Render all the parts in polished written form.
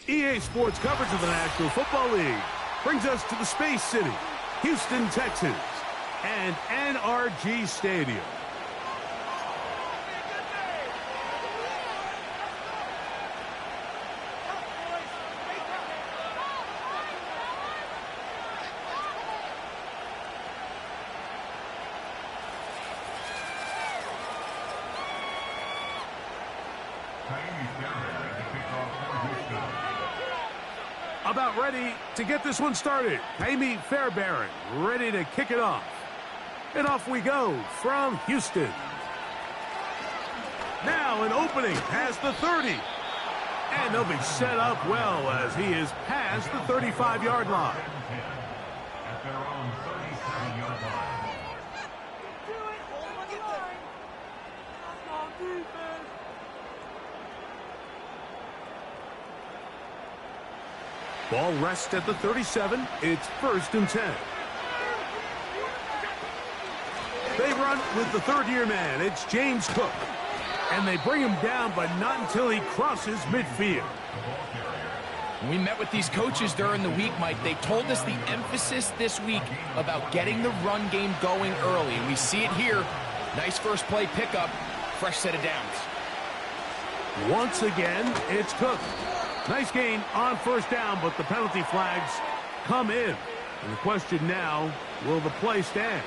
EA Sports coverage of the National Football League brings us to the Space City, Houston, Texas, and NRG Stadium. About ready to get this one started. Ka'imi Fairbairn ready to kick it off. And off we go from Houston. Now an opening past the 30. And they'll be set up well as he is past the 35-yard line. At their own 37-yard line. Ball rests at the 37. It's 1st and 10. They run with the third-year man. It's James Cook. And they bring him down, but not until he crosses midfield. We met with these coaches during the week, Mike. They told us the emphasis this week about getting the run game going early. And we see it here. Nice first play pickup. Fresh set of downs. Once again, it's Cook. Nice gain on 1st down, but the penalty flags come in. And the question now, will the play stand?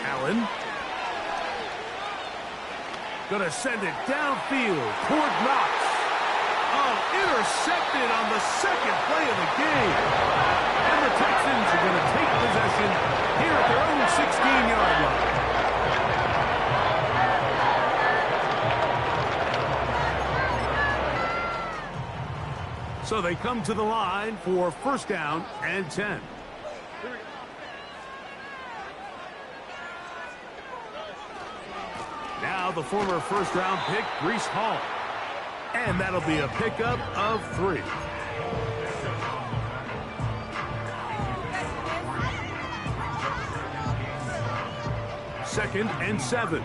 Allen. Going to send it downfield toward Knox. Oh, intercepted on the second play of the game. And the Texans are going to take possession here at their own 16-yard line. So they come to the line for 1st down and 10. Now the former 1st-round pick, Breece Hall. And that'll be a pickup of 3. Second and 7.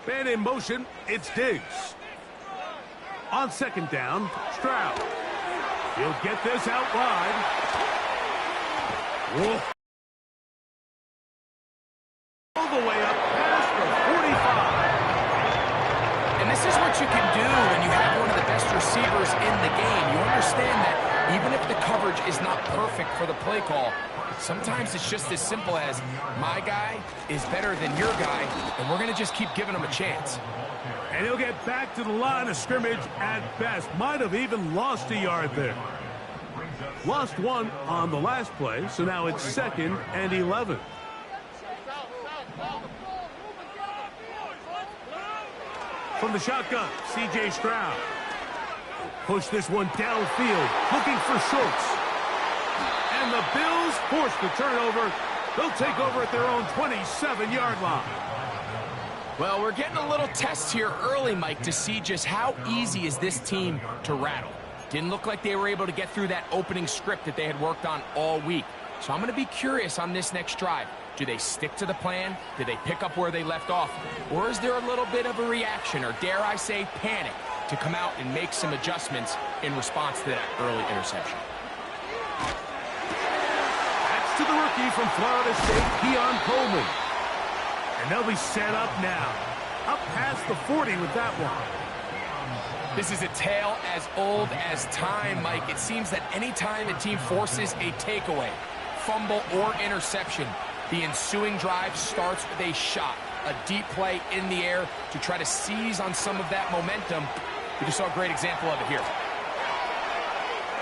Man in motion, it's Diggs. On 2nd down, Stroud. He'll get this out wide. Whoa. All the way up past the 45. And this is what you can do when you have one of the best receivers in the game. You understand that even if the coverage is not perfect for the play call, sometimes it's just as simple as my guy is better than your guy, and we're going to just keep giving him a chance. And he'll get back to the line of scrimmage at best. Might have even lost a yard there. Lost 1 on the last play, so now it's 2nd and 11. From the shotgun, C.J. Stroud. Push this one downfield, looking for Schultz. And the Bills force the turnover. They'll take over at their own 27-yard line. Well, we're getting a little test here early, Mike, to see just how easy is this team to rattle. Didn't look like they were able to get through that opening script that they had worked on all week. So I'm going to be curious on this next drive. Do they stick to the plan? Do they pick up where they left off? Or is there a little bit of a reaction, or dare I say panic, to come out and make some adjustments in response to that early interception? That's to the rookie from Florida State, Keon Coleman. And they'll be set up now. Up past the 40 with that one. This is a tale as old as time, Mike. It seems that anytime a team forces a takeaway, fumble, or interception, the ensuing drive starts with a shot, a deep play in the air to try to seize on some of that momentum. We just saw a great example of it here.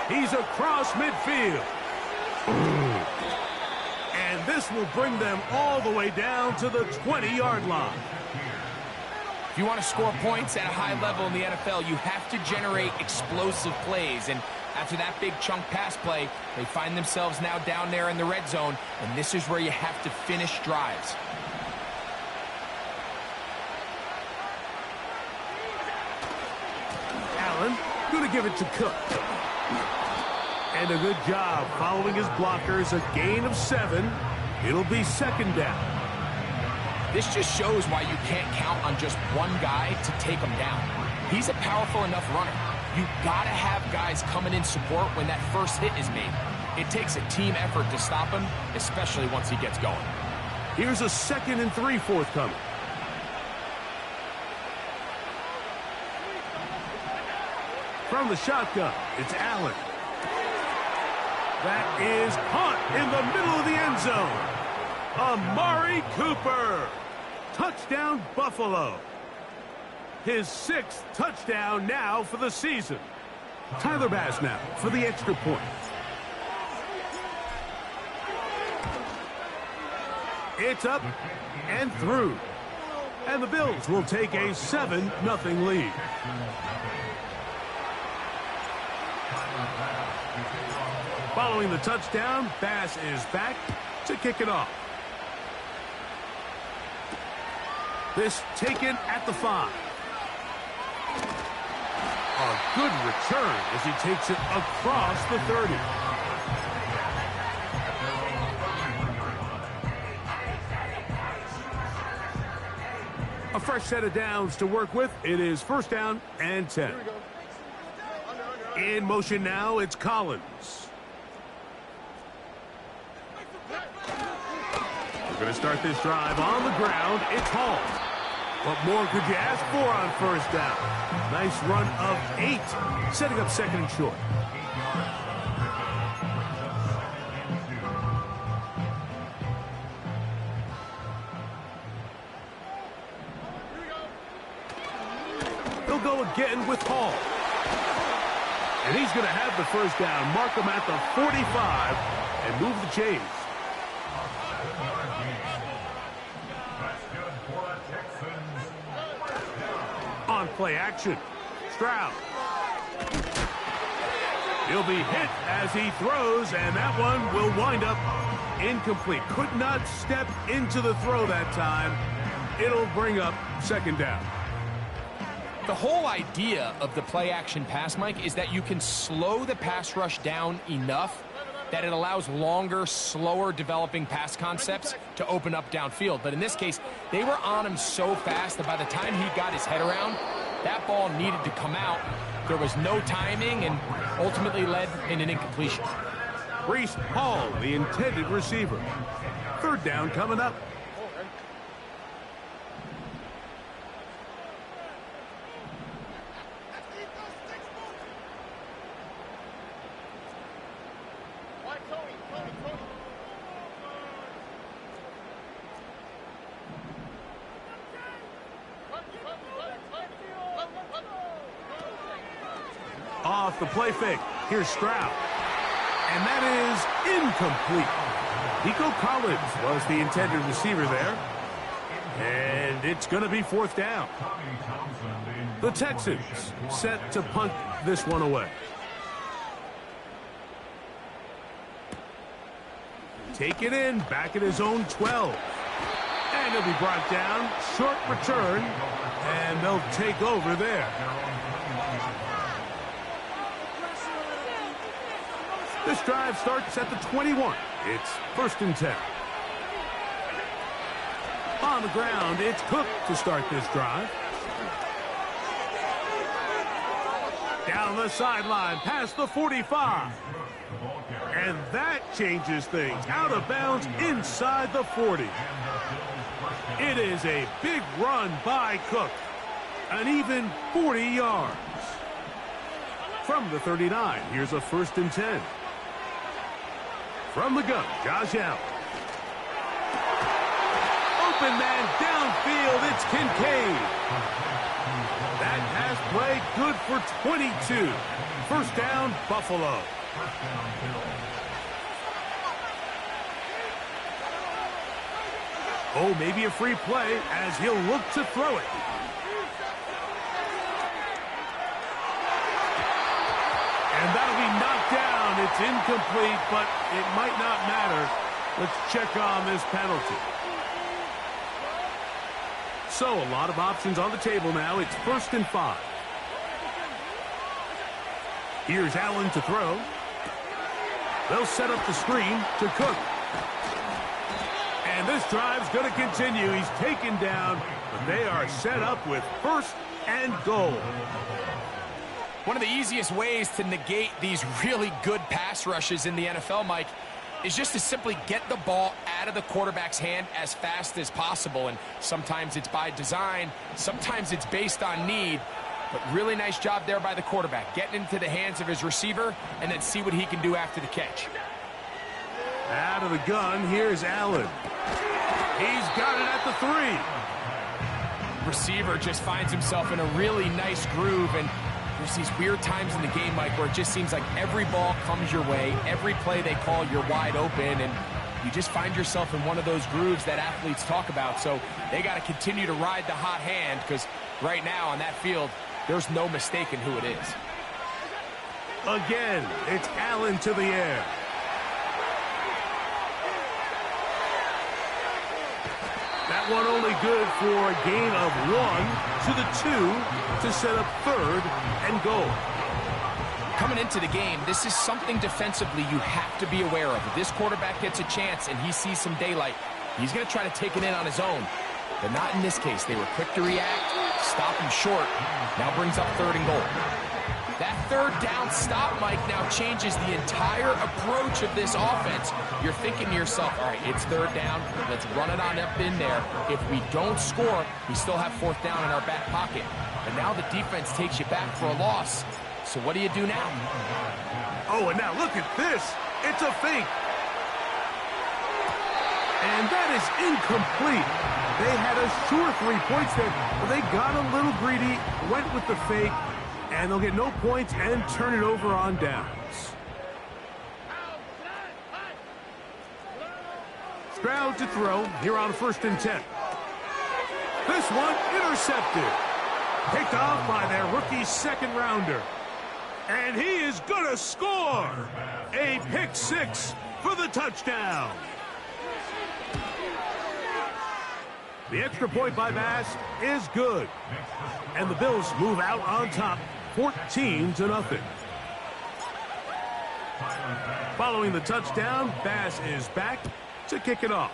He's across midfield. And this will bring them all the way down to the 20-yard line. If you want to score points at a high level in the NFL, you have to generate explosive plays. And after that big chunk pass play, they find themselves now down there in the red zone, and this is where you have to finish drives. Allen going to give it to Cook. And a good job following his blockers, a gain of 7. It'll be second down. This just shows why you can't count on just one guy to take him down. He's a powerful enough runner. You gotta have guys coming in support when that first hit is made. It takes a team effort to stop him, especially once he gets going. Here's a 2nd and 3 forthcoming. From the shotgun, it's Allen. That is caught in the middle of the end zone. Amari Cooper. Touchdown, Buffalo. His 6th touchdown now for the season. Tyler Bass now for the extra point. It's up and through. And the Bills will take a 7-0 lead. Following the touchdown, Bass is back to kick it off. This taken at the 5. A good return as he takes it across the 30. A fresh set of downs to work with. It is 1st down and 10. In motion now, it's Collins. We're going to start this drive on the ground. It's Hall. What more could you ask for on 1st down? Nice run of 8, setting up 2nd and short. They'll go again with Hall. And he's going to have the 1st down, mark him at the 45, and move the chains. On play action, Stroud. He'll be hit as he throws, and that one will wind up incomplete. Could not step into the throw that time. It'll bring up 2nd down. The whole idea of the play action pass, Mike, is that you can slow the pass rush down enough that it allows longer, slower developing pass concepts to open up downfield. But in this case, they were on him so fast that by the time he got his head around, that ball needed to come out. There was no timing and ultimately led in an incompletion. Breece Hall, the intended receiver. 3rd down coming up. Off the play fake. Here's Stroud. And that is incomplete. Nico Collins was the intended receiver there. And it's going to be 4th down. The Texans set to punt this one away. Take it in, back at his own 12. And he'll be brought down. Short return. And they'll take over there. This drive starts at the 21. It's 1st and 10. On the ground, it's Cook to start this drive. Down the sideline, past the 45. And that changes things. Out of bounds inside the 40. It is a big run by Cook. An even 40 yards. From the 39, here's a 1st and 10. From the gun, Josh Allen. Open man downfield, it's Kincaid. That pass play good for 22. 1st down, Buffalo. Oh, maybe a free play as he'll look to throw it. And that'll be knocked down. It's incomplete, but it might not matter. Let's check on this penalty. So, a lot of options on the table now. It's 1st and 5. Here's Allen to throw. They'll set up the screen to Cook. And this drive's going to continue. He's taken down, but they are set up with 1st and goal. One of the easiest ways to negate these really good pass rushes in the NFL, Mike, is just to simply get the ball out of the quarterback's hand as fast as possible. And sometimes it's by design, sometimes it's based on need. But really nice job there by the quarterback, getting into the hands of his receiver and then see what he can do after the catch. Out of the gun, here's Allen. He's got it at the 3. Receiver just finds himself in a really nice groove, and there's these weird times in the game, Mike, where it just seems like every ball comes your way, every play they call, you're wide open, and you just find yourself in one of those grooves that athletes talk about. So they got to continue to ride the hot hand, because right now on that field, there's no mistaking who it is. Again, it's Allen to the air. That one only good for a gain of 1 to the 2 to set up 3rd and goal. Coming into the game, this is something defensively you have to be aware of. If this quarterback gets a chance and he sees some daylight, he's going to try to take it in on his own. But not in this case. They were quick to react, stop him short, now brings up 3rd and goal. That 3rd down stop, Mike, now changes the entire approach of this offense. You're thinking to yourself, all right, it's 3rd down, let's run it on up in there. If we don't score, we still have 4th down in our back pocket. But now the defense takes you back for a loss. So what do you do now? Oh, and now look at this. It's a fake. And that is incomplete. They had a sure 3 points there, but they got a little greedy, went with the fake, and they'll get no points and turn it over on downs. Stroud to throw here on 1st and 10. This one intercepted. Picked off by their rookie 2nd rounder. And he is going to score. A pick 6 for the touchdown. The extra point by Bass is good. And the Bills move out on top, 14-0. Following the touchdown, Bass is back to kick it off.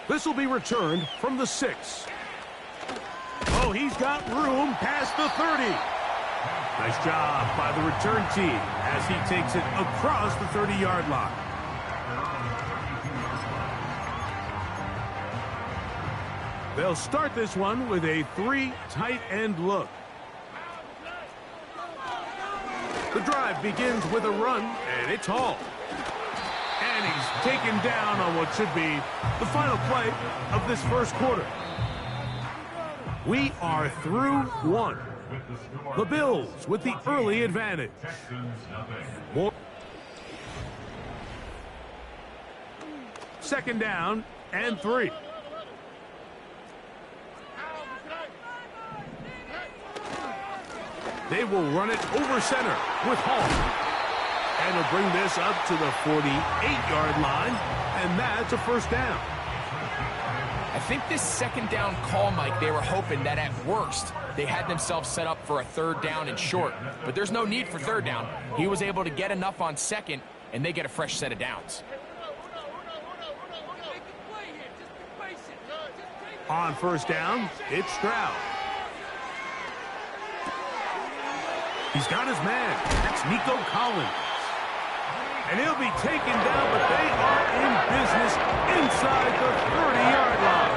This will be returned from the 6. Oh, he's got room past the 30. Nice job by the return team as he takes it across the 30-yard line. They'll start this one with a 3 tight end look. The drive begins with a run, and it's Hall. And he's taken down on what should be the final play of this 1st quarter. We are through 1. The Bills with the early advantage. More. 2nd down and 3. They will run it over center with Hall. And he'll bring this up to the 48-yard line, and that's a 1st down. I think this 2nd down call, Mike, they were hoping that at worst they had themselves set up for a 3rd down and short. But there's no need for 3rd down. He was able to get enough on 2nd, and they get a fresh set of downs. On 1st down, it's Stroud. He's got his man. That's Nico Collins. And he'll be taken down, but they are in business inside the 30-yard line.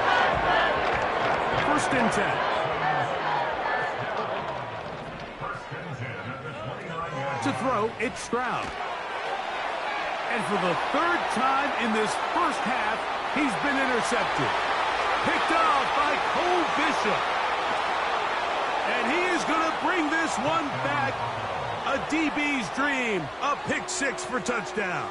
First and 10. To throw, it's Stroud. And for the third time in this first half, he's been intercepted. Picked off by Cole Bishop. And he is going to bring this one back. A DB's dream. A pick six for touchdown.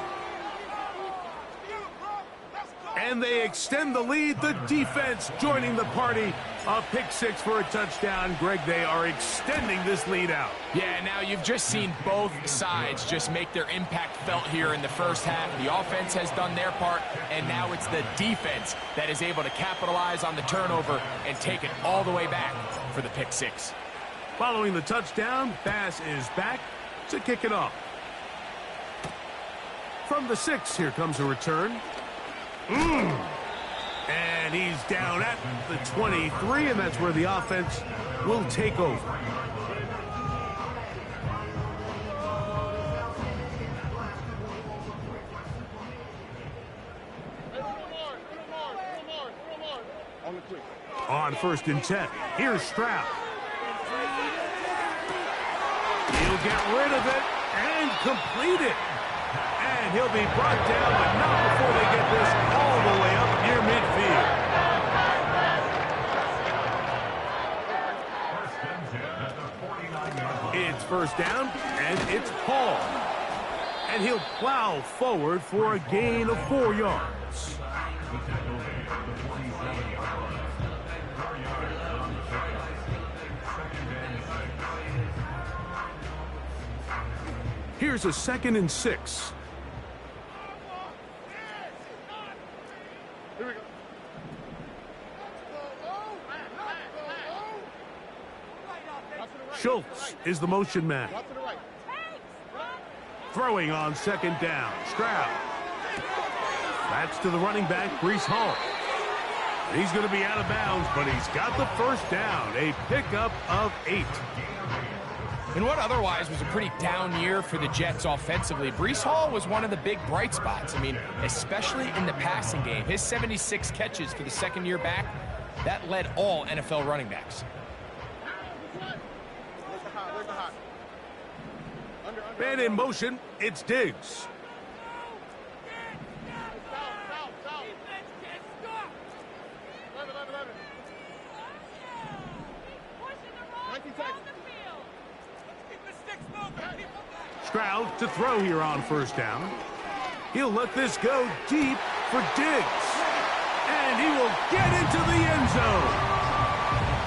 And they extend the lead. The defense joining the party. A pick six for a touchdown. Greg, they are extending this lead out. Yeah, now you've just seen both sides just make their impact felt here in the first half. The offense has done their part, and now it's the defense that is able to capitalize on the turnover and take it all the way back for the pick six. Following the touchdown, Bass is back to kick it off. From the 6, here comes a return. And he's down at the 23, and that's where the offense will take over. On first and 10, here's Stroud. He'll get rid of it and complete it. And he'll be brought down, but not before they get this all the way up near midfield. It's first down, and it's Hall. And he'll plow forward for a gain of 4 yards. Here's a 2nd and 6. Here we go. Schultz is the motion man. Throwing on 2nd down. Stroud. That's to the running back, Breece Hall. He's going to be out of bounds, but he's got the first down. A pickup of 8. In what otherwise was a pretty down year for the Jets offensively, Breece Hall was one of the big bright spots. I mean, especially in the passing game. His 76 catches for the second year back, that led all NFL running backs. Man in motion, it's Diggs. Stroud to throw here on first down. He'll let this go deep for Diggs. And he will get into the end zone.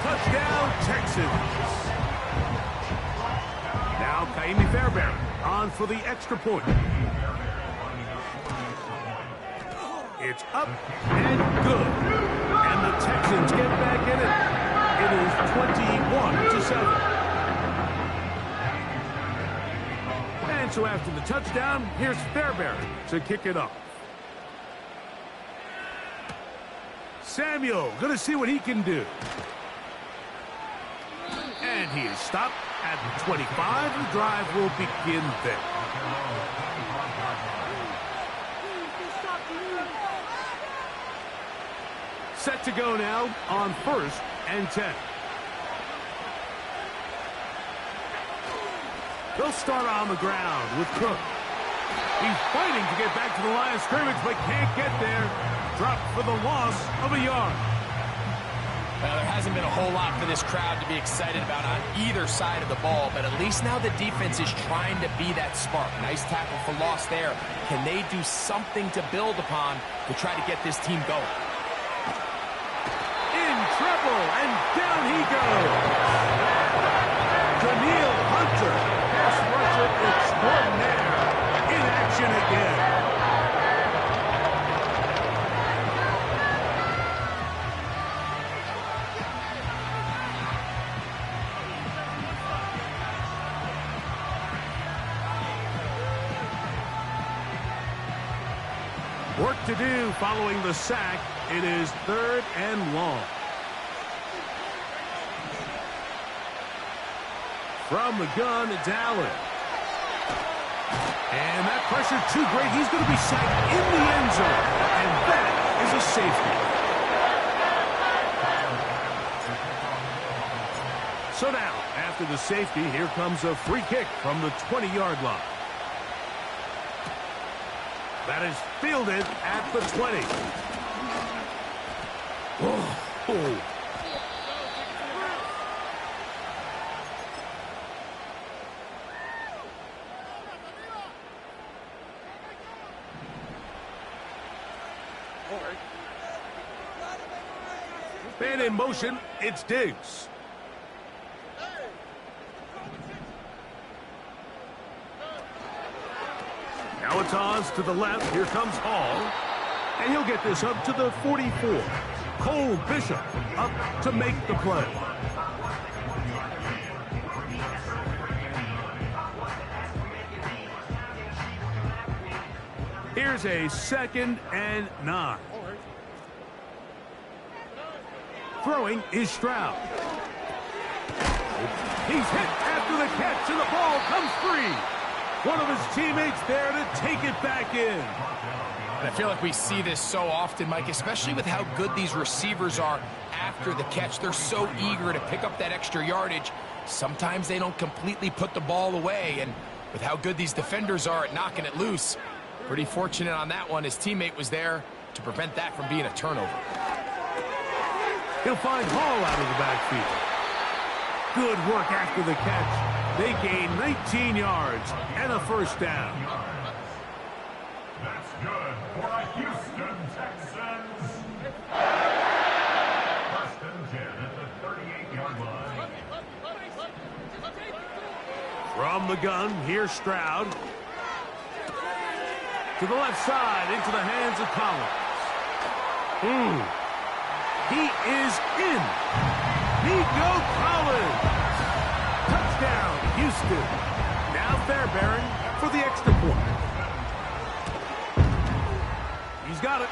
Touchdown, Texans. Now Kaimi Fairbairn on for the extra point. It's up and good. And the Texans get back in it. It is 21-7. And so after the touchdown, here's Fairbairn to kick it off. Samuel going to see what he can do. And he is stopped at the 25. The drive will begin there. Set to go now on 1st and 10. They'll start on the ground with Cook. He's fighting to get back to the line of scrimmage, but can't get there. Dropped for the loss of a yard. Well, there hasn't been a whole lot for this crowd to be excited about on either side of the ball, but at least now the defense is trying to be that spark. Nice tackle for loss there. Can they do something to build upon to try to get this team going? In trouble, and down he goes. Daniil Hunter, pass rusher extraordinaire, in action again. Work to do following the sack. It is 3rd and long. From the gun, it's Allen. And that pressure too great. He's going to be sacked in the end zone. And that is a safety. So now, after the safety, here comes a free kick from the 20-yard line. That is fielded at the 20. Whoa. Man in motion, it's Diggs. Now it's Oz to the left. Here comes Hall. And he'll get this up to the 44. Cole Bishop up to make the play. Here's a 2nd and 9. Throwing is Stroud. He's hit after the catch, and the ball comes free. One of his teammates there to take it back in. I feel like we see this so often, Mike, especially with how good these receivers are after the catch. They're so eager to pick up that extra yardage. Sometimes they don't completely put the ball away, and with how good these defenders are at knocking it loose, pretty fortunate on that one. His teammate was there to prevent that from being a turnover. He'll find Hall out of the backfield. Good work after the catch. They gain 19 yards and a first down. That's good for the Houston Texans. 1st and 10 at the 38-yard line. From the gun, here's Stroud. To the left side, into the hands of Collins. He is in. Nico Collins. Touchdown, Houston. Now Fairbairn for the extra point. He's got it.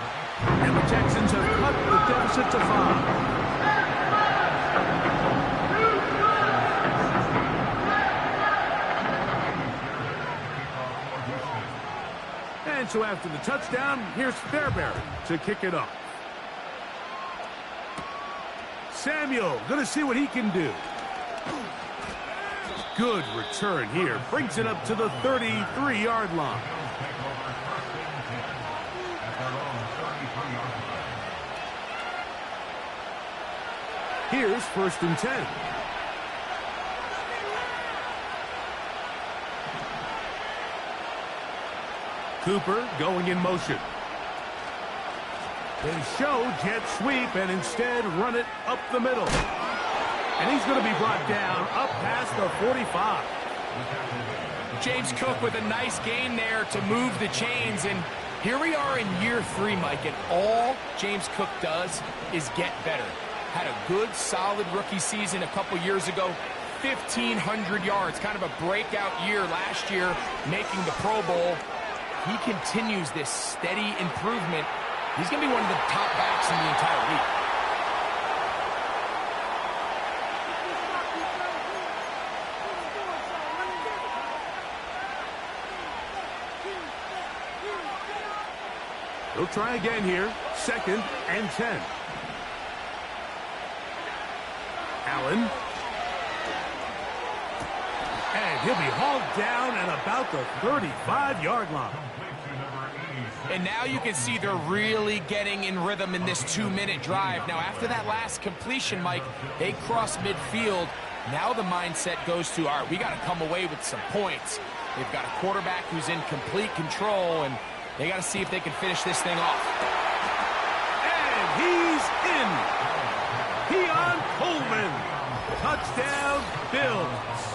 And the Texans have cut the deficit to 5. And so after the touchdown, here's Fairbairn to kick it off. Samuel going to see what he can do. Good return here. Brings it up to the 33-yard line. Here's 1st and 10. Cooper going in motion. They show jet sweep and instead run it up the middle. And he's going to be brought down up past the 45. James Cook with a nice gain there to move the chains. And here we are in year 3, Mike, and all James Cook does is get better. Had a good, solid rookie season a couple years ago. 1,500 yards, kind of a breakout year last year, making the Pro Bowl. He continues this steady improvement. He's going to be one of the top backs in the entire league. He'll try again here. 2nd and 10. Allen. And he'll be hauled down at about the 35-yard line. And now you can see they're really getting in rhythm in this 2-minute drive. Now, after that last completion, Mike, they cross midfield. Now the mindset goes to, all right, we got to come away with some points. They've got a quarterback who's in complete control, and they got to see if they can finish this thing off. And he's in. Keon Coleman. Touchdown, Bills.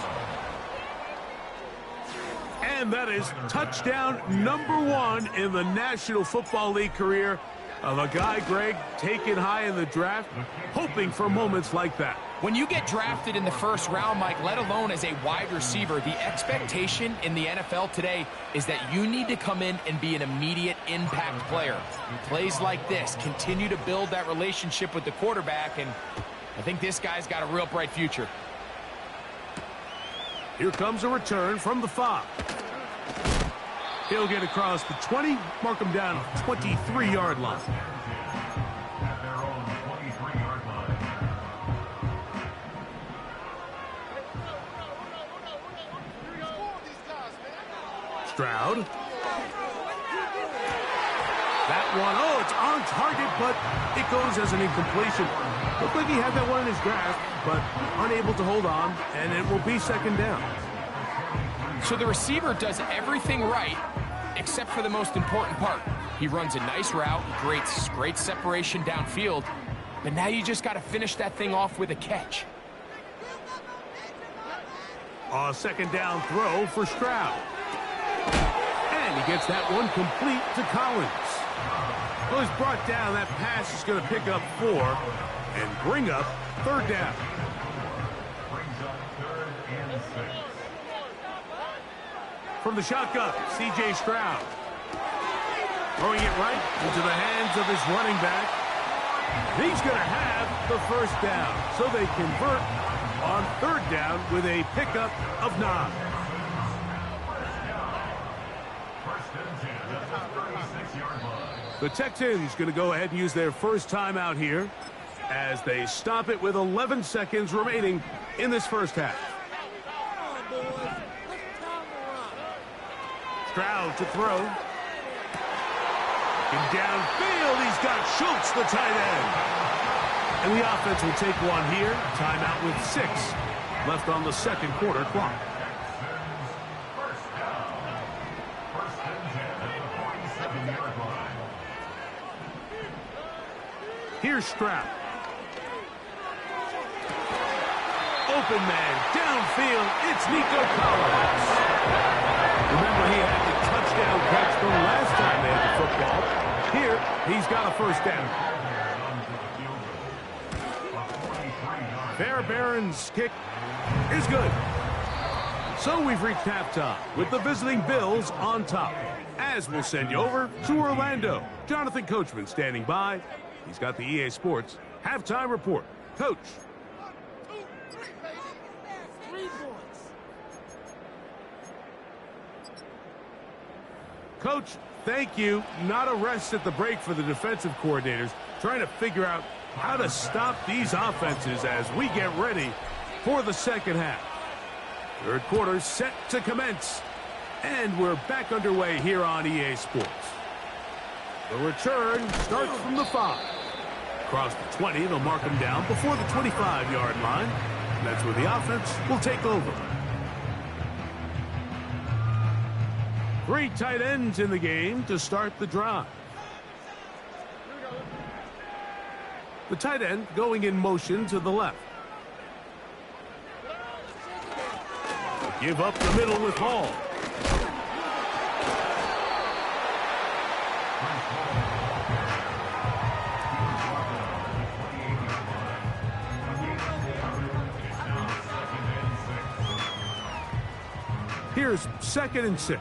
And that is touchdown #1 in the National Football League career of a guy, Greg, taken high in the draft, hoping for moments like that. When you get drafted in the 1st round, Mike, let alone as a wide receiver, the expectation in the NFL today is that you need to come in and be an immediate impact player. Plays like this continue to build that relationship with the quarterback, and I think this guy's got a real bright future. Here comes a return from the 5. He'll get across the 20, mark him down at the 23-yard line. At their own 23-yard line. Stroud. That one, oh, it's on target, but it goes as an incompletion. Looked like he had that one in his grasp, but unable to hold on, and it will be second down. So the receiver does everything right, except for the most important part. He runs a nice route, great separation downfield, but now you just got to finish that thing off with a catch. A second down throw for Stroud. And he gets that one complete to Collins. Well, he's brought down. That pass is going to pick up 4 and bring up third down. Brings up 3rd and 6. From the shotgun, C.J. Stroud. Throwing it right into the hands of his running back. He's going to have the first down. So they convert on third down with a pickup of 9. First and 10 at the 36-yard line. The Texans going to go ahead and use their first timeout here as they stop it with 11 seconds remaining in this first half. Stroud to throw. And downfield, he's got Schultz, the tight end. And the offense will take one here. Timeout with 6 left on the second quarter clock. First down. First and 10 at the 47-yard line. Here's Stroud. Open man, downfield, it's Nico Collins. Remember, he had the touchdown catch the last time they had the football. Here, he's got a first down. Fairbairn's kick is good. So we've reached halftime with the visiting Bills on top. As we'll send you over to Orlando. Jonathan Coachman standing by. He's got the EA Sports halftime report. Coach. Coach, thank you. Not a rest at the break for the defensive coordinators, trying to figure out how to stop these offenses as we get ready for the second half. Third quarter set to commence, and we're back underway here on EA Sports. The return starts from the 5. Across the 20, they'll mark him down before the 25-yard line. And that's where the offense will take over. 3 tight ends in the game to start the drive. The tight end going in motion to the left. Give up the middle with Hall. Here's 2nd and 6.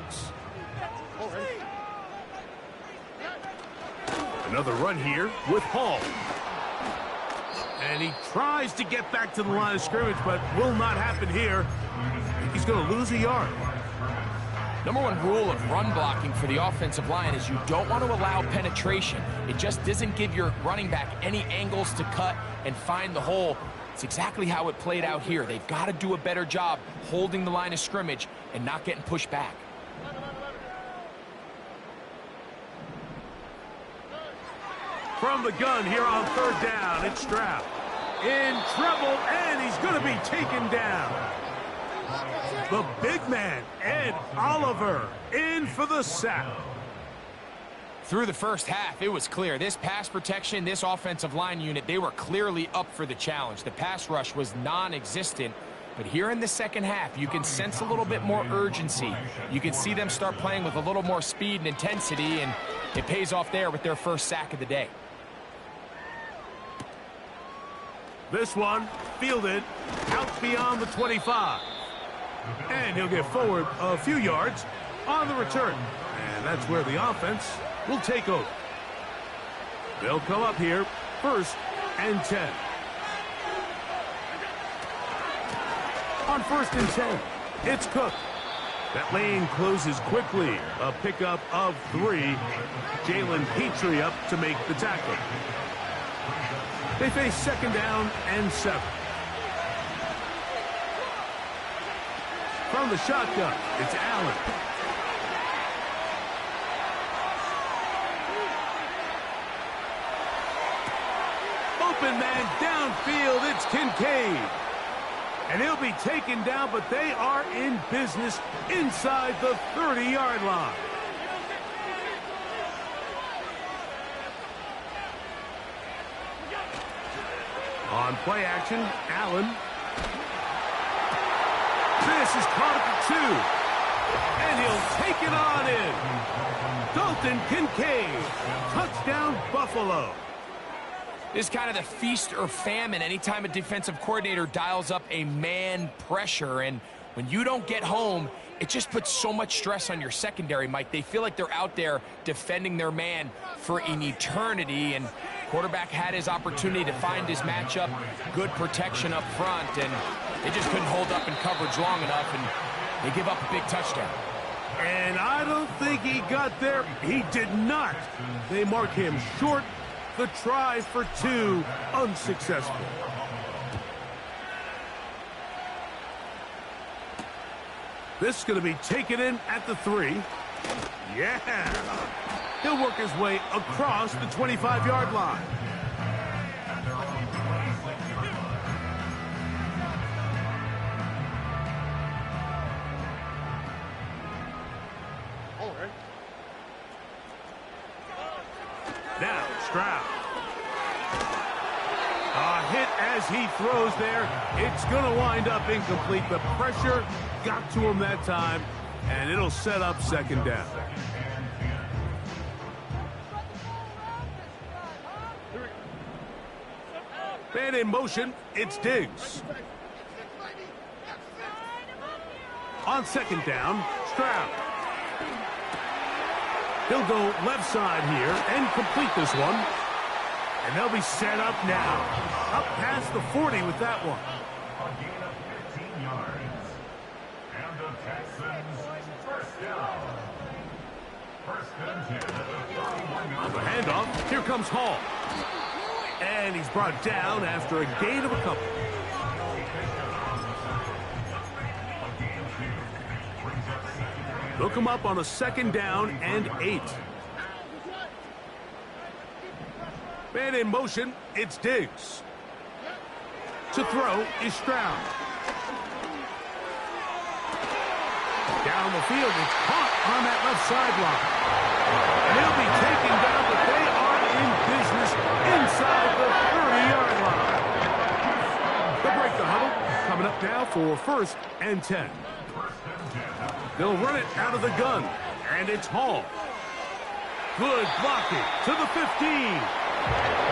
Another run here with Hall. And he tries to get back to the line of scrimmage, but will not happen here. He's going to lose a yard. Number one rule of run blocking for the offensive line is you don't want to allow penetration. It just doesn't give your running back any angles to cut and find the hole. It's exactly how it played out here. They've got to do a better job holding the line of scrimmage and not getting pushed back. From the gun here on third down, it's Stroud. In trouble, and he's going to be taken down. The big man, Ed Oliver, in for the sack. Through the first half, it was clear. This pass protection, this offensive line unit, they were clearly up for the challenge. The pass rush was non-existent. But here in the second half, you can sense a little bit more urgency. You can see them start playing with a little more speed and intensity, and it pays off there with their first sack of the day. This one fielded out beyond the 25. And he'll get forward a few yards on the return. And that's where the offense will take over. They'll come up here, 1st and 10. On 1st and 10, It's Cook. That lane closes quickly. A pickup of 3. Jalen Petrie up to make the tackle. They face 2nd down and 7. From the shotgun, it's Allen. Open man downfield, it's Kincaid. And he'll be taken down, but they are in business inside the 30-yard line. On play action, Allen. This is caught at the 2. And he'll take it on in. Dalton Kincaid. Touchdown, Buffalo. This is kind of the feast or famine anytime a defensive coordinator dials up a man pressure. And when you don't get home, it just puts so much stress on your secondary, Mike. They feel like they're out there defending their man for an eternity. And quarterback had his opportunity to find his matchup, good protection up front, and they just couldn't hold up in coverage long enough, and they give up a big touchdown. And I don't think he got there. He did not. They mark him short. The try for 2, unsuccessful. This is going to be taken in at the 3. Yeah. He'll work his way across the 25-yard line. Now, Stroud. A hit as he throws there. It's going to wind up incomplete. The pressure got to him that time, and it'll set up 2nd down. Man in motion, it's Diggs. On 2nd down, Stroud. He'll go left side here and complete this one. And they'll be set up now. Up past the 40 with that one. A gain of 15 yards. And the Texans first down. 1st and 10 at the 31-yard The line. handoff. Here comes Hall. And he's brought down after a gain of a couple. Look him up on a 2nd down and 8. Man in motion, it's Diggs. To throw is Stroud. Down the field, it's caught on that left sideline. And he'll be taken down, but they are in business inside the 30-yard line. They'll break the huddle. Coming up now for 1st and 10. They'll run it out of the gun, and it's Hall. Good blocking to the 15.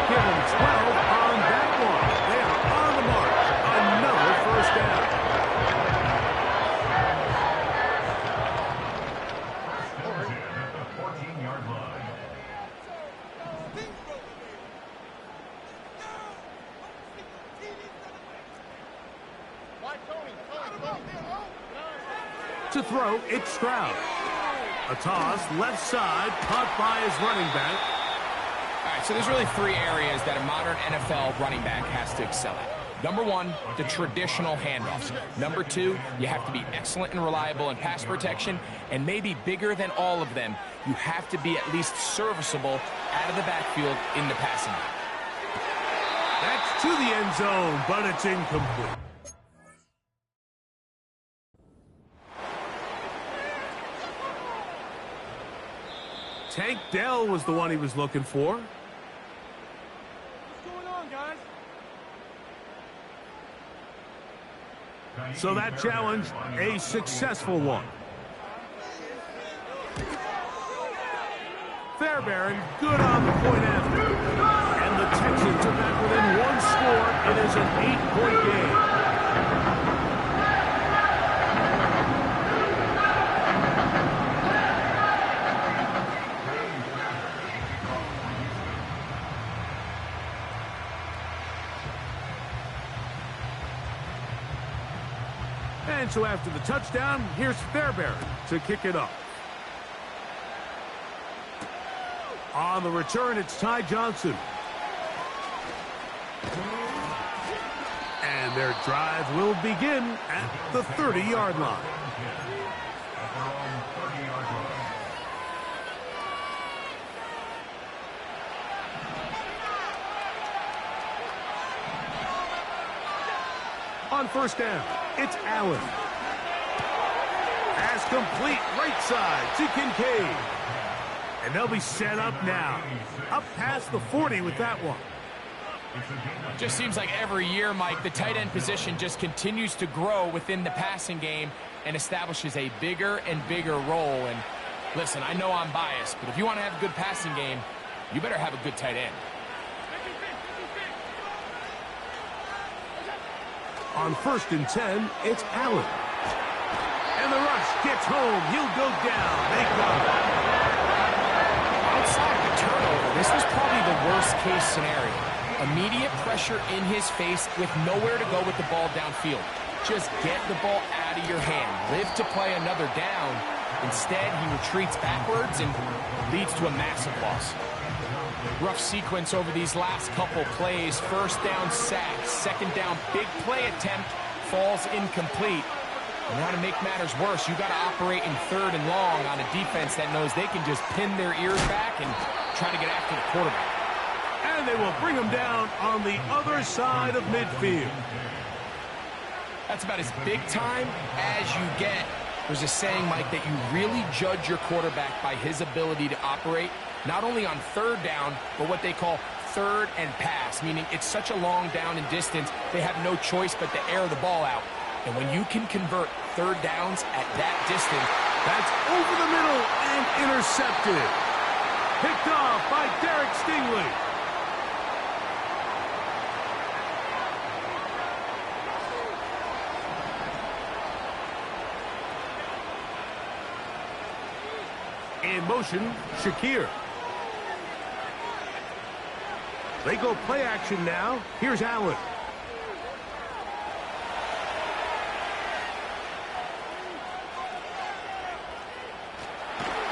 Give them 12 on that one. They are on the mark. Another 1st down. 1st and 10 at the 14-yard line. To throw, it's Stroud. A toss, left side, caught by his running back. All right, so there's really 3 areas that a modern NFL running back has to excel at. Number 1, the traditional handoffs. Number 2, you have to be excellent and reliable in pass protection. And maybe bigger than all of them, you have to be at least serviceable out of the backfield in the passing game. That's to the end zone, but it's incomplete. Tank Dell was the one he was looking for. What's going on, guys? So that challenge, a successful one. Fairbairn, good on the point after. And the Texans are back within 1 score. It is an 8-point game. And And so after the touchdown, here's Fairbairn to kick it off. On the return, it's Ty Johnson. And their drive will begin at the 30-yard line. At their own 30-yard line. On first down, it's Allen. Pass complete right side to Kincaid. And they'll be set up now. Up past the 40 with that one. Just seems like every year, Mike, the tight end position just continues to grow within the passing game and establishes a bigger and bigger role. And listen, I know I'm biased, but if you want to have a good passing game, you better have a good tight end. On first and 10, it's Allen. And the rush gets home. He'll go down. They got it. Outside the turnover, this was probably the worst-case scenario. Immediate pressure in his face with nowhere to go with the ball downfield. Just get the ball out of your hand. Live to play another down. Instead, he retreats backwards and leads to a massive loss. Rough sequence over these last couple plays. First down sack. Second down big play attempt. Falls incomplete. And now to make matters worse, you got to operate in third and long on a defense that knows they can just pin their ears back and try to get after the quarterback. And they will bring him down on the other side of midfield. That's about as big time as you get. There's a saying, Mike, that you really judge your quarterback by his ability to operate, not only on third down, but what they call third and pass, meaning it's such a long down and distance, they have no choice but to air the ball out. And when you can convert third downs at that distance, that's over the middle and intercepted. Picked off by Derek Stingley. In motion, Shakir. They go play action now. Here's Allen.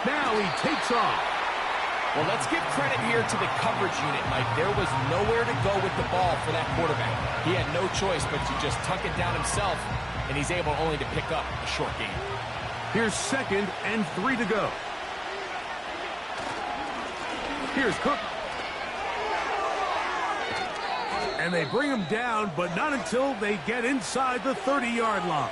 Now he takes off. Well, let's give credit here to the coverage unit, Mike. There was nowhere to go with the ball for that quarterback. He had no choice but to just tuck it down himself, and he's able only to pick up a short gain. Here's 2nd and 3 to go. Here's Cook. And they bring him down, but not until they get inside the 30-yard line.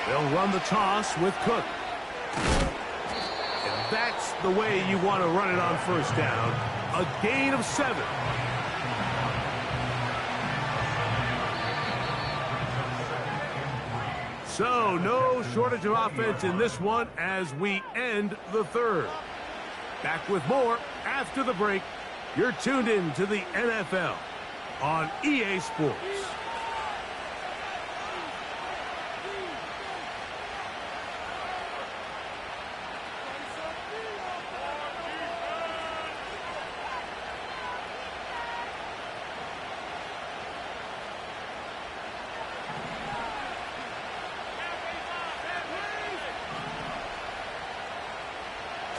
They'll run the toss with Cook. And that's the way you want to run it on first down. A gain of 7. So, no shortage of offense in this one as we end the third. Back with more after the break. You're tuned in to the NFL on EA Sports.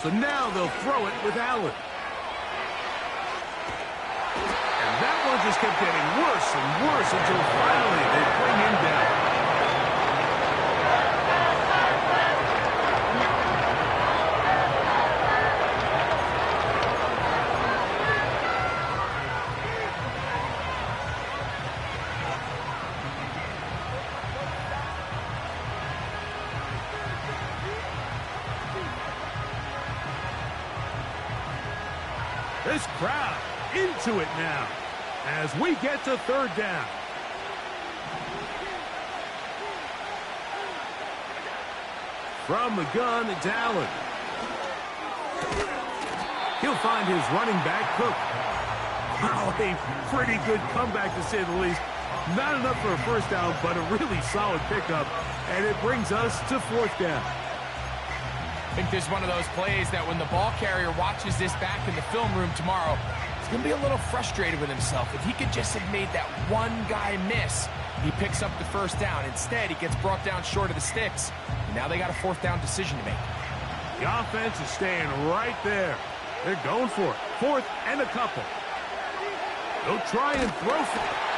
So now they'll throw it with Allen. And that one just kept getting worse and worse until finally they bring him down. This crowd into it now as we get to third down. From the gun, it's Allen. He'll find his running back, Cook. Wow, a pretty good comeback to say the least. Not enough for a first down, but a really solid pickup, and it brings us to fourth down. I think this is one of those plays that when the ball carrier watches this back in the film room tomorrow, he's going to be a little frustrated with himself. If he could just have made that one guy miss, he picks up the first down. Instead, he gets brought down short of the sticks. And now they got a fourth down decision to make. The offense is staying right there. They're going for it. Fourth and a couple. They'll try and throw.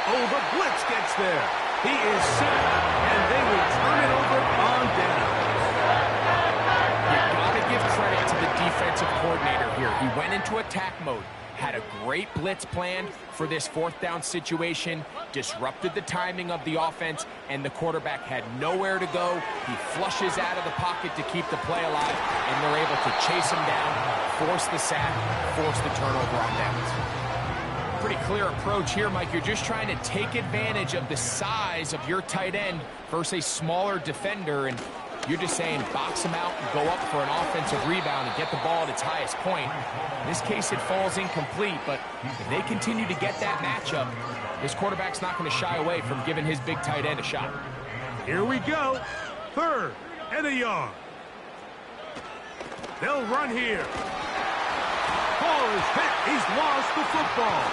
Oh, the blitz gets there. He is set, and they will turn it over on down. You gotta give credit to the defensive coordinator here. He went into attack mode, had a great blitz plan for this fourth down situation, disrupted the timing of the offense, and the quarterback had nowhere to go. He flushes out of the pocket to keep the play alive, and they're able to chase him down, force the sack, force the turnover on downs. Pretty clear approach here, Mike. You're just trying to take advantage of the size of your tight end versus a smaller defender, and you're just saying box him out and go up for an offensive rebound and get the ball at its highest point. In this case, it falls incomplete, but if they continue to get that matchup, this quarterback's not going to shy away from giving his big tight end a shot. Here we go. Third and a yard. They'll run here. Ball is hit. He's lost the football.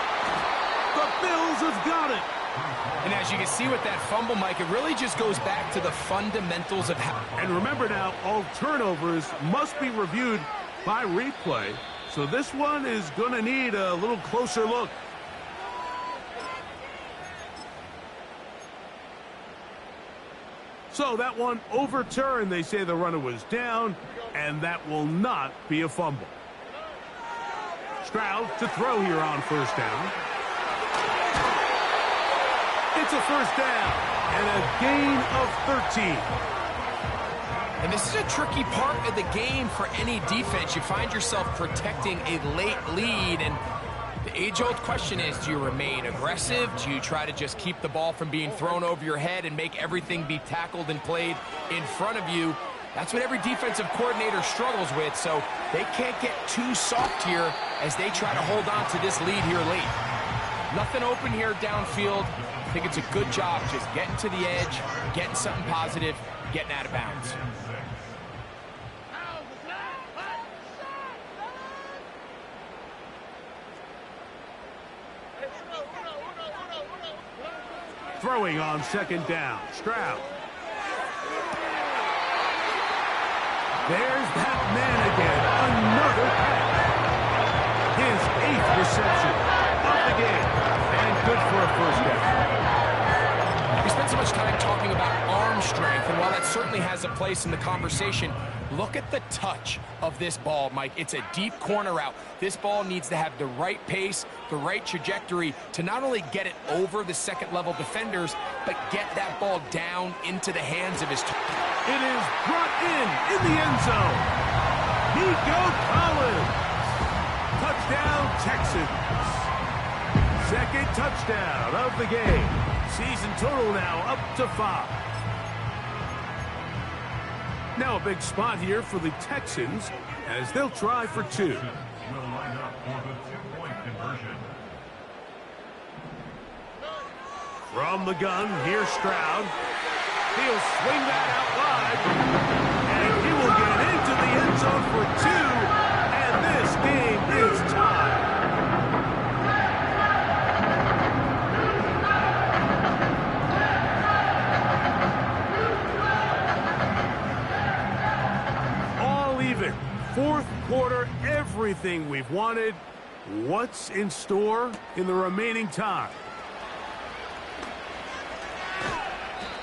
The Bills have got it. And as you can see with that fumble, Mike, it really just goes back to the fundamentals of how... And remember now, all turnovers must be reviewed by replay. So this one is going to need a little closer look. So that one overturned. They say the runner was down, and that will not be a fumble. Stroud to throw here on first down. It's a first down and a gain of 13. And this is a tricky part of the game for any defense. You find yourself protecting a late lead, and the age-old question is, do you remain aggressive? Do you try to just keep the ball from being thrown over your head and make everything be tackled and played in front of you? That's what every defensive coordinator struggles with, so they can't get too soft here as they try to hold on to this lead here late. Nothing open here downfield. I think it's a good job just getting to the edge, getting something positive, getting out of bounds. Throwing on second down. Stroud. There's that man again. Another pass. His 8th reception of the game. And good for a first down. We spent so much time talking about arm strength, and while that certainly has a place in the conversation, look at the touch of this ball, Mike. It's a deep corner route. This ball needs to have the right pace, the right trajectory to not only get it over the second-level defenders, but get that ball down into the hands of his... It is brought in the end zone. Nico Collins. Touchdown, Texans. Second touchdown of the game. Season total now up to 5. Now a big spot here for the Texans as they'll try for 2. Will line up for the 2-point conversion. From the gun, here's Stroud. He'll swing that out wide, and he will get into the end zone for 2, and this game is tied. All even. Fourth quarter, everything we've wanted. What's in store in the remaining time?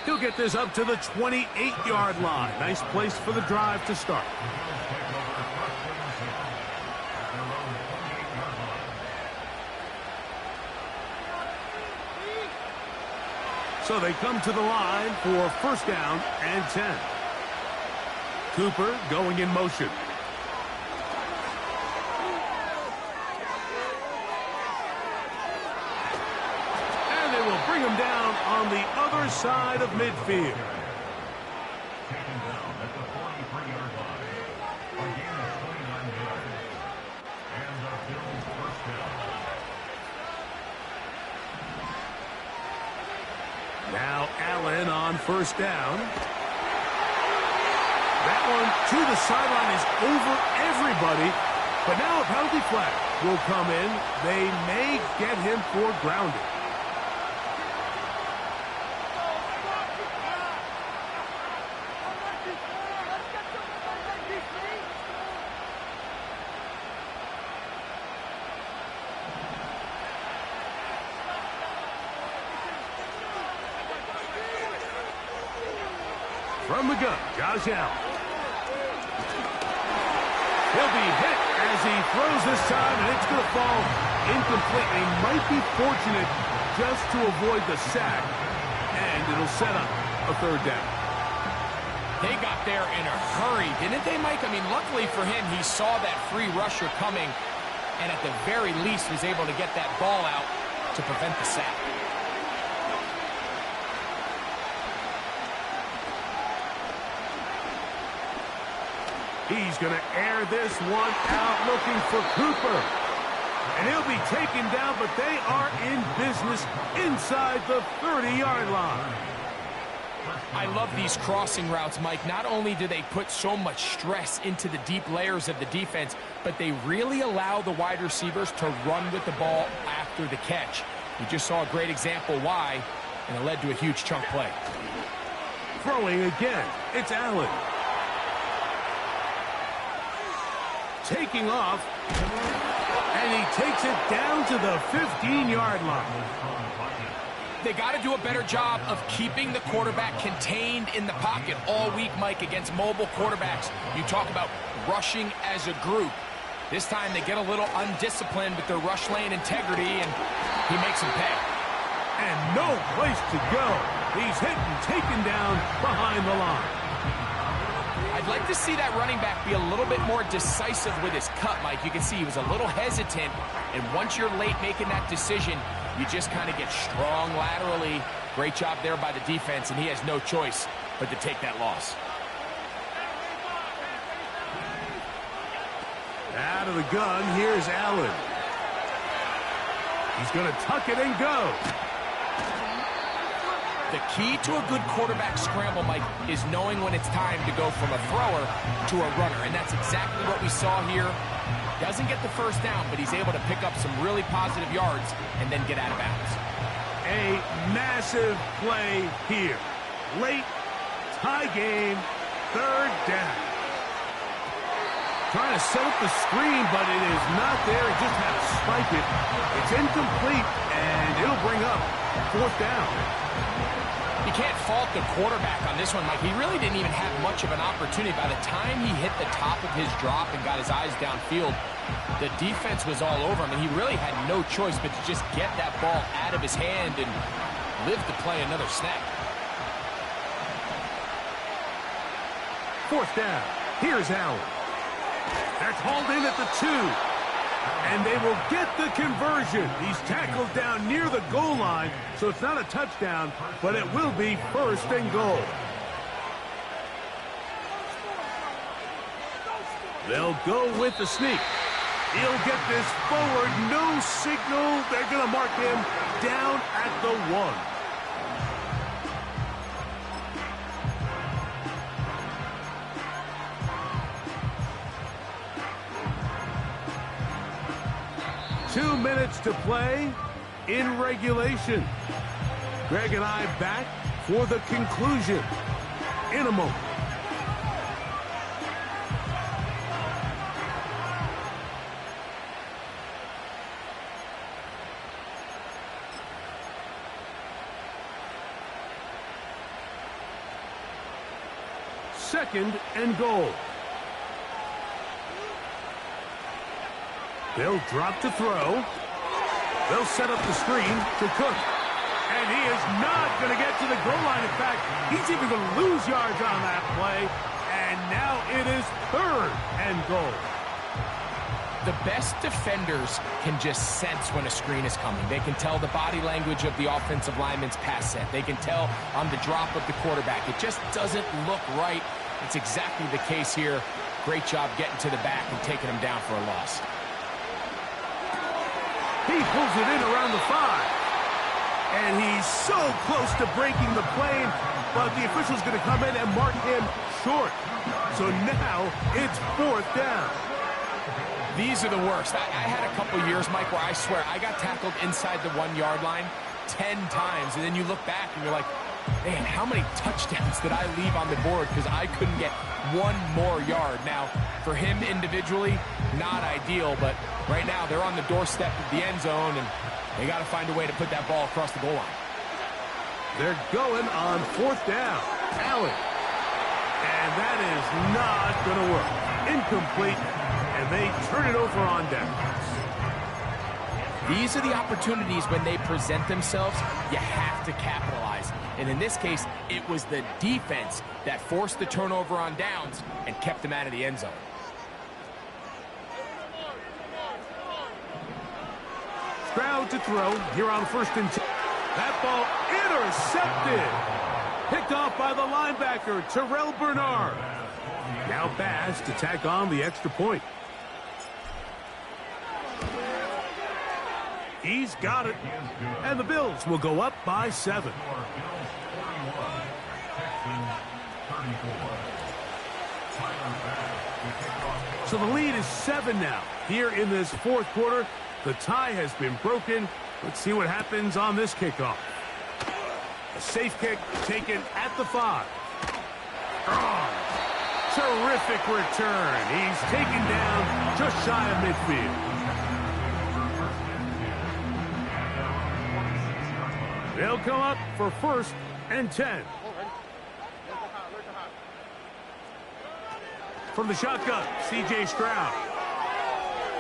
He'll get this up to the 28-yard line. Nice place for the drive to start. So they come to the line for first down and 10. Cooper going in motion. Bring him down on the other side of midfield. Taken down at the 43-yard line. A gain of 29 yards. And the Bills' first down. Allen on first down. That one to the sideline is over everybody. But now a penalty flag will come in. They may get him for grounding. From the gun, Josh Allen. He'll be hit as he throws this time, and it's going to fall incomplete. He might be fortunate just to avoid the sack, and it'll set up a third down. They got there in a hurry, didn't they, Mike? I mean, luckily for him, he saw that free rusher coming, and at the very least was able to get that ball out to prevent the sack. He's going to air this one out looking for Cooper. And he'll be taken down, but they are in business inside the 30-yard line. I love these crossing routes, Mike. Not only do they put so much stress into the deep layers of the defense, but they really allow the wide receivers to run with the ball after the catch. You just saw a great example why, and it led to a huge chunk play. Throwing again, it's Allen. Taking off, and he takes it down to the 15-yard line. They got to do a better job of keeping the quarterback contained in the pocket all week, Mike, against mobile quarterbacks. You talk about rushing as a group. This time they get a little undisciplined with their rush lane integrity, and he makes them pay. And no place to go. He's hit and taken down behind the line. I'd like to see that running back be a little bit more decisive with his cut, Mike. You can see he was a little hesitant, and once you're late making that decision, you just kind of get strong laterally. Great job there by the defense, and he has no choice but to take that loss. Out of the gun, here's Allen. He's going to tuck it and go. The key to a good quarterback scramble, Mike, is knowing when it's time to go from a thrower to a runner, and that's exactly what we saw here. Doesn't get the first down, but he's able to pick up some really positive yards and then get out of bounds. A massive play here. Late, tie game, third down. Trying to set up the screen, but it is not there. It just had to spike it. It's incomplete, and it'll bring up fourth down. You can't fault the quarterback on this one, Mike. He really didn't even have much of an opportunity. By the time he hit the top of his drop and got his eyes downfield, the defense was all over him, and he really had no choice but to just get that ball out of his hand and live to play another snap. Fourth down. Here's Allen. That's hauled in at the 2. And they will get the conversion. He's tackled down near the goal line, so it's not a touchdown, but it will be first and goal. They'll go with the sneak. He'll get this forward. No signal. They're going to mark him down at the 1. Two minutes to play in regulation. Greg and I back for the conclusion in a moment. Second and goal. They'll drop to throw. They'll set up the screen to Cook. And he is not going to get to the goal line. In fact, he's even going to lose yards on that play. And now it is third and goal. The best defenders can just sense when a screen is coming. They can tell the body language of the offensive lineman's pass set. They can tell on the drop of the quarterback. It just doesn't look right. It's exactly the case here. Great job getting to the back and taking him down for a loss. He pulls it in around the 5. And he's so close to breaking the plane, but the official's going to come in and mark him short. So now it's 4th down. These are the worst. I had a couple years, Mike, where I swear I got tackled inside the 1-yard line 10 times, and then you look back and you're like, man, how many touchdowns did I leave on the board because I couldn't get one more yard? Now, for him individually, not ideal, but right now they're on the doorstep of the end zone, and they got to find a way to put that ball across the goal line. They're going on 4th down. Allen. And that is not going to work. Incomplete, and they turn it over on downs. These are the opportunities when they present themselves, you have to capitalize. And in this case, it was the defense that forced the turnover on downs and kept them out of the end zone. Stroud to throw here on 1st and 10. That ball intercepted. Picked off by the linebacker, Terrell Bernard. Now Bass to tack on the extra point. He's got it. And the Bills will go up by 7. So the lead is 7 now. Here in this 4th quarter, the tie has been broken. Let's see what happens on this kickoff. A safe kick taken at the 5. Terrific return. He's taken down just shy of midfield. They'll come up for 1st and 10. From the shotgun, C.J. Stroud.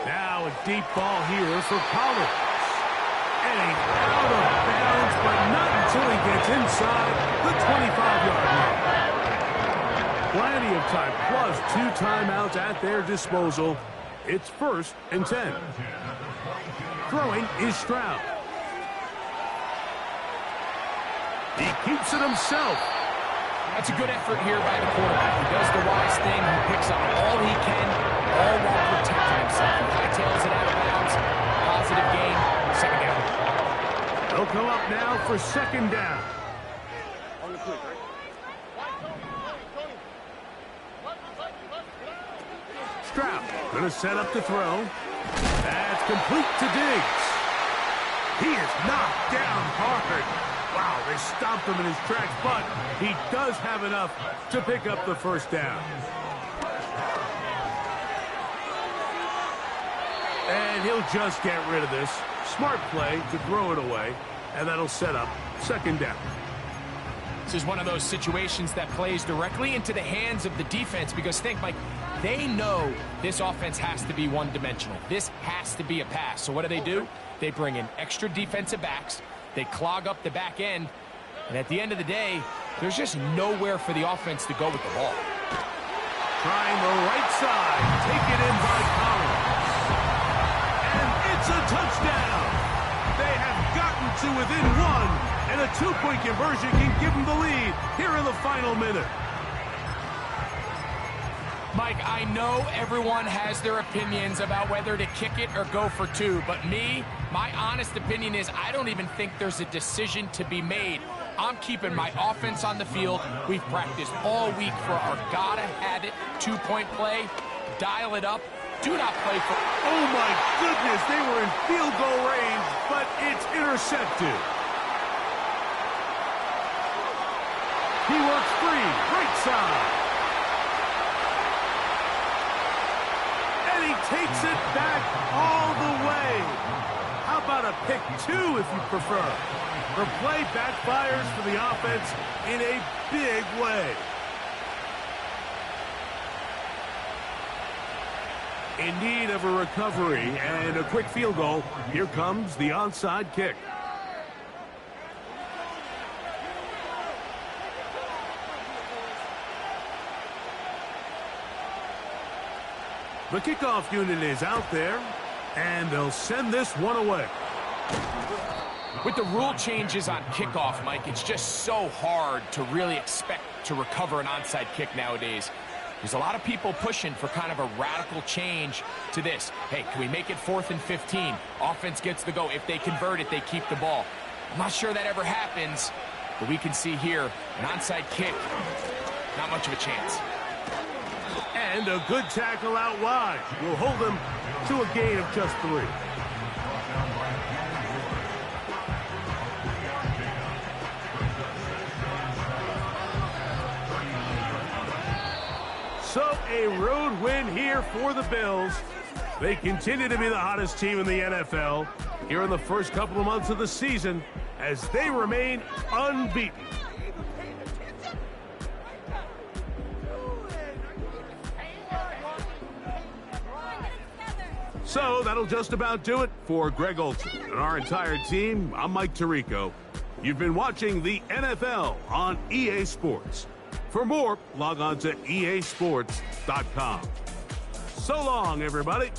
Now a deep ball here for Collins. And he's out of bounds, but not until he gets inside the 25-yard line. Plenty of time, plus 2 timeouts at their disposal. It's 1st and 10. Throwing is Stroud. He keeps it himself. That's a good effort here by the quarterback. He does the wise thing. He picks up all he can, all while protecting himself. He hightails it out of bounds. Positive gain. 2nd down. They'll come up now for 2nd down. Stroud going to set up to throw. That's complete to Diggs. He is knocked down hard. Wow, they stopped him in his tracks, but he does have enough to pick up the 1st down. And he'll just get rid of this. Smart play to throw it away, and that'll set up 2nd down. This is one of those situations that plays directly into the hands of the defense because think, Mike, they know this offense has to be one-dimensional. This has to be a pass. So what do? They bring in extra defensive backs. They clog up the back end, and at the end of the day, there's just nowhere for the offense to go with the ball. Trying the right side, taken in by Collins. And it's a touchdown. They have gotten to within 1, and a 2-point conversion can give them the lead here in the final minute. Mike, I know everyone has their opinions about whether to kick it or go for 2, but my honest opinion is I don't even think there's a decision to be made. I'm keeping my offense on the field. We've practiced all week for our gotta-have-it 2-point play. Dial it up. Do not play for... Oh, my goodness, they were in field goal range, but it's intercepted. He works free, right side. He takes it back all the way. How about a pick 2 if you prefer? The play backfires for the offense in a big way. In need of a recovery and a quick field goal, here comes the onside kick. The kickoff unit is out there, and they'll send this one away. With the rule changes on kickoff, Mike, it's just so hard to really expect to recover an onside kick nowadays. There's a lot of people pushing for kind of a radical change to this. Hey, can we make it 4th and 15? Offense gets the go. If they convert it, they keep the ball. I'm not sure that ever happens, but we can see here an onside kick. Not much of a chance. And a good tackle out wide will hold them to a gain of just 3. So a road win here for the Bills. They continue to be the hottest team in the NFL here in the first couple of months of the season as they remain unbeaten. So that'll just about do it for Greg Olsen and our entire team. I'm Mike Tirico. You've been watching the NFL on EA Sports. For more, log on to easports.com. So long, everybody.